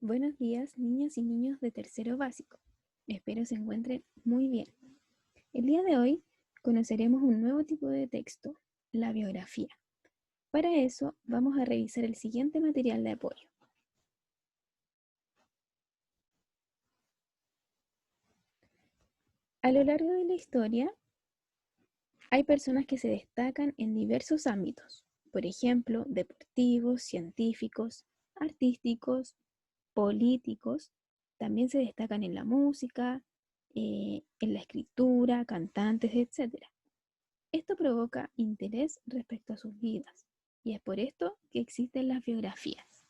Buenos días, niñas y niños de tercero básico. Espero se encuentren muy bien. El día de hoy conoceremos un nuevo tipo de texto, la biografía. Para eso vamos a revisar el siguiente material de apoyo. A lo largo de la historia, hay personas que se destacan en diversos ámbitos, por ejemplo, deportivos, científicos, artísticos, políticos. También se destacan en la música, en la escritura, cantantes, etc. Esto provoca interés respecto a sus vidas y es por esto que existen las biografías.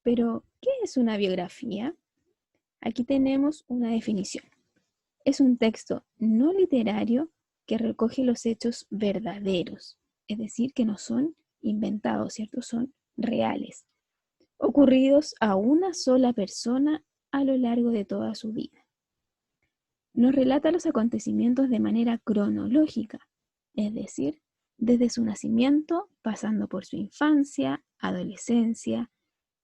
Pero, ¿qué es una biografía? Aquí tenemos una definición. Es un texto no literario que recoge los hechos verdaderos, es decir, que no son inventados, ¿cierto? Son reales, ocurridos a una sola persona a lo largo de toda su vida. Nos relata los acontecimientos de manera cronológica, es decir, desde su nacimiento, pasando por su infancia, adolescencia,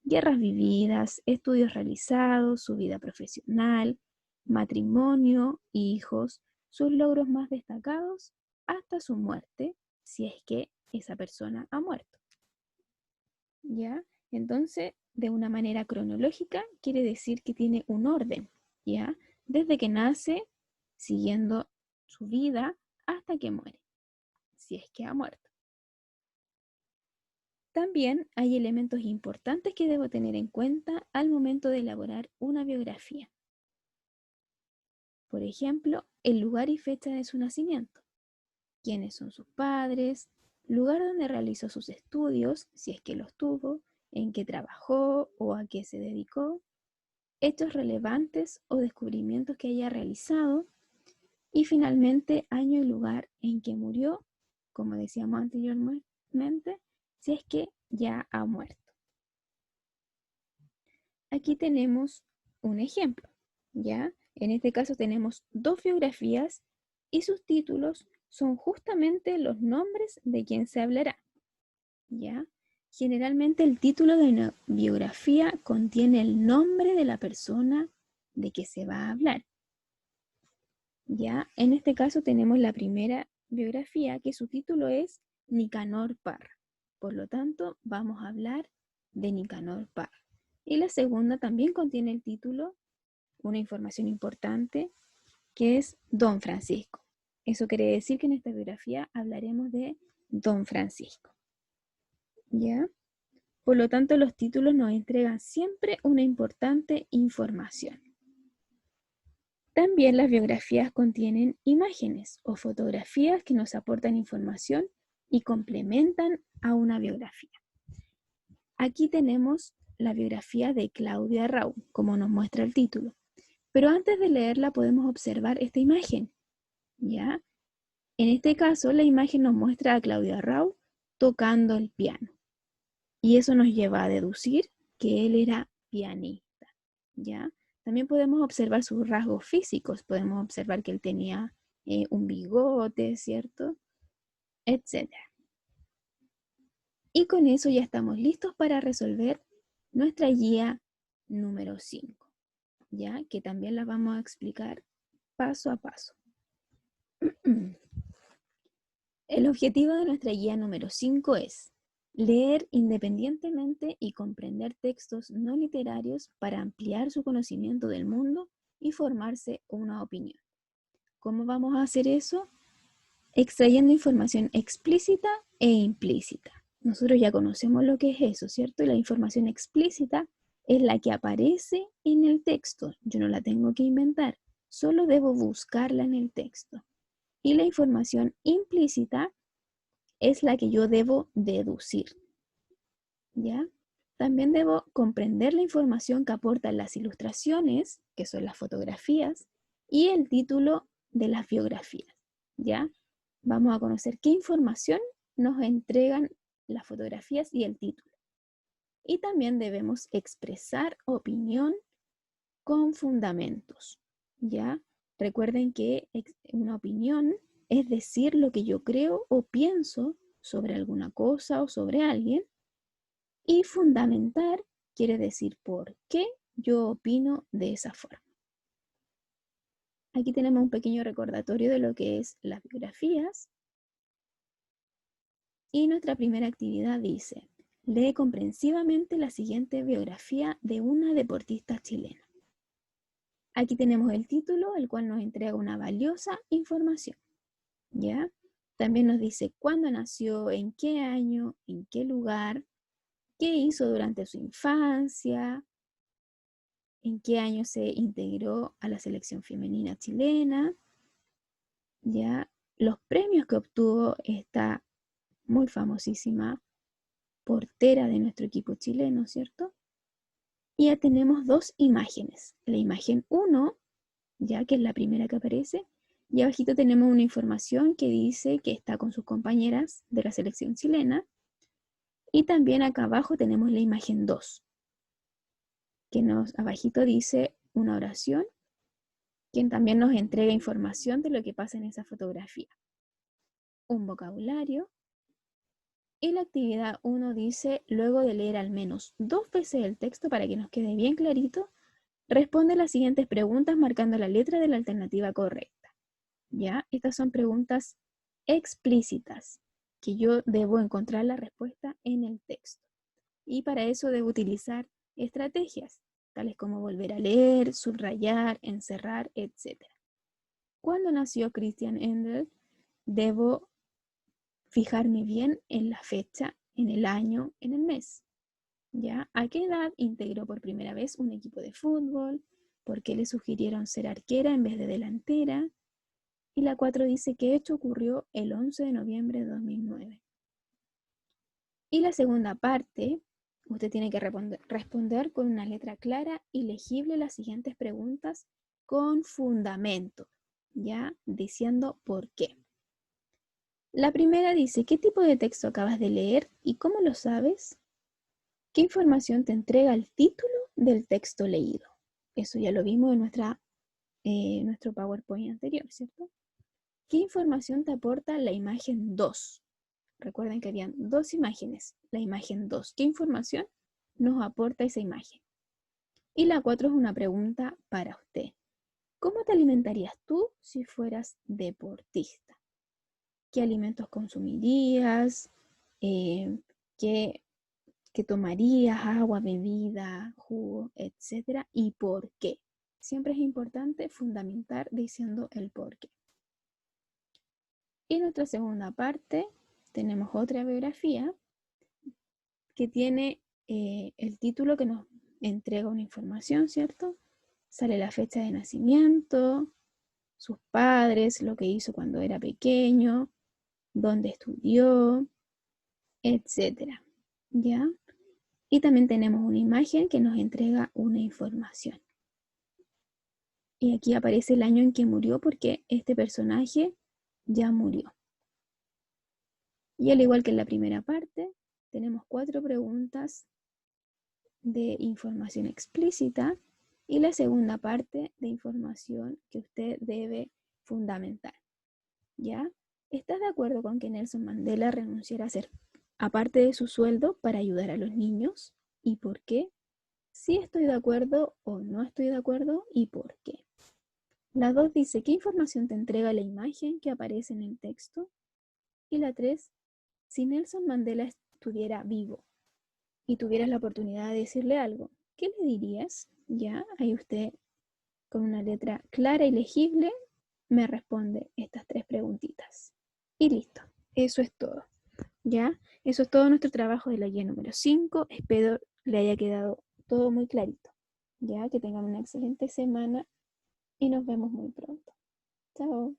guerras vividas, estudios realizados, su vida profesional, matrimonio, hijos, sus logros más destacados, hasta su muerte, si es que esa persona ha muerto. ¿Ya? Entonces, de una manera cronológica, quiere decir que tiene un orden, ¿ya? Desde que nace, siguiendo su vida, hasta que muere, si es que ha muerto. También hay elementos importantes que debo tener en cuenta al momento de elaborar una biografía. Por ejemplo, el lugar y fecha de su nacimiento, quiénes son sus padres, lugar donde realizó sus estudios, si es que los tuvo, en qué trabajó o a qué se dedicó, hechos relevantes o descubrimientos que haya realizado, y finalmente año y lugar en que murió, como decíamos anteriormente, si es que ya ha muerto. Aquí tenemos un ejemplo, ¿ya? En este caso tenemos dos biografías y sus títulos son justamente los nombres de quien se hablará, ¿ya? Generalmente el título de una biografía contiene el nombre de la persona de que se va a hablar, ¿ya? En este caso tenemos la primera biografía que su título es Nicanor Parra. Por lo tanto, vamos a hablar de Nicanor Parra. Y la segunda también contiene el título, una información importante, que es Don Francisco. Eso quiere decir que en esta biografía hablaremos de Don Francisco, ¿ya? Por lo tanto, los títulos nos entregan siempre una importante información. También las biografías contienen imágenes o fotografías que nos aportan información y complementan a una biografía. Aquí tenemos la biografía de Claudia Rau, como nos muestra el título. Pero antes de leerla podemos observar esta imagen, ¿ya? En este caso, la imagen nos muestra a Claudia Rau tocando el piano. Y eso nos lleva a deducir que él era pianista, ¿ya? También podemos observar sus rasgos físicos. Podemos observar que él tenía un bigote, ¿cierto? Etcétera. Y con eso ya estamos listos para resolver nuestra guía número 5, ¿ya? Que también la vamos a explicar paso a paso. El objetivo de nuestra guía número 5 es leer independientemente y comprender textos no literarios para ampliar su conocimiento del mundo y formarse una opinión. ¿Cómo vamos a hacer eso? Extrayendo información explícita e implícita. Nosotros ya conocemos lo que es eso, ¿cierto? Y la información explícita es la que aparece en el texto. Yo no la tengo que inventar, solo debo buscarla en el texto. Y la información implícita es la que yo debo deducir, ¿ya? También debo comprender la información que aportan las ilustraciones, que son las fotografías, y el título de las biografías, ¿ya? Vamos a conocer qué información nos entregan las fotografías y el título. Y también debemos expresar opinión con fundamentos, ¿ya? Recuerden que una opinión es decir lo que yo creo o pienso sobre alguna cosa o sobre alguien, y fundamentar quiere decir por qué yo opino de esa forma. Aquí tenemos un pequeño recordatorio de lo que es las biografías. Y nuestra primera actividad dice, lee comprensivamente la siguiente biografía de una deportista chilena. Aquí tenemos el título, el cual nos entrega una valiosa información, ¿ya? También nos dice cuándo nació, en qué año, en qué lugar, qué hizo durante su infancia, en qué año se integró a la selección femenina chilena, ¿ya? Los premios que obtuvo esta muy famosísima portera de nuestro equipo chileno, ¿cierto? Y ya tenemos dos imágenes. La imagen 1, ya que es la primera que aparece, y abajito tenemos una información que dice que está con sus compañeras de la selección chilena. Y también acá abajo tenemos la imagen 2, que abajito dice una oración, quien también nos entrega información de lo que pasa en esa fotografía. Un vocabulario. Y la actividad 1 dice, luego de leer al menos 2 veces el texto para que nos quede bien clarito, responde las siguientes preguntas marcando la letra de la alternativa correcta. ¿Ya? Estas son preguntas explícitas, que yo debo encontrar la respuesta en el texto. Y para eso debo utilizar estrategias, tales como volver a leer, subrayar, encerrar, etc. Cuando nació Christian Endel, debo fijarme bien en la fecha, en el año, en el mes. ¿Ya? ¿A qué edad integró por primera vez un equipo de fútbol? ¿Por qué le sugirieron ser arquera en vez de delantera? Y la 4 dice que hecho ocurrió el 11 de noviembre de 2009. Y la segunda parte, usted tiene que responder con una letra clara y legible las siguientes preguntas con fundamento, ¿ya? Diciendo por qué. La primera dice, ¿qué tipo de texto acabas de leer y cómo lo sabes? ¿Qué información te entrega el título del texto leído? Eso ya lo vimos en nuestro PowerPoint anterior, ¿cierto? ¿Qué información te aporta la imagen 2? Recuerden que habían dos imágenes. La imagen 2, ¿qué información nos aporta esa imagen? Y la 4 es una pregunta para usted. ¿Cómo te alimentarías tú si fueras deportista? ¿Qué alimentos consumirías? ¿Qué tomarías? Agua, bebida, jugo, etcétera. ¿Y por qué? Siempre es importante fundamentar diciendo el por qué. Y en nuestra segunda parte tenemos otra biografía que tiene el título que nos entrega una información, ¿cierto? Sale la fecha de nacimiento, sus padres, lo que hizo cuando era pequeño, dónde estudió, etcétera, ¿ya? Y también tenemos una imagen que nos entrega una información. Y aquí aparece el año en que murió porque este personaje ya murió. Y al igual que en la primera parte, tenemos 4 preguntas de información explícita y la segunda parte de información que usted debe fundamentar. ¿Ya? ¿Estás de acuerdo con que Nelson Mandela renunciara a ser aparte de su sueldo para ayudar a los niños? ¿Y por qué? Sí estoy de acuerdo o no estoy de acuerdo y por qué. La 2 dice, ¿qué información te entrega la imagen que aparece en el texto? Y la 3, si Nelson Mandela estuviera vivo y tuvieras la oportunidad de decirle algo, ¿qué le dirías? Ya, ahí usted con una letra clara y legible me responde estas 3 preguntitas. Y listo, eso es todo. ¿Ya? Eso es todo nuestro trabajo de la guía número 5. Espero le haya quedado todo muy clarito. ¿Ya? Que tengan una excelente semana y nos vemos muy pronto. Chao.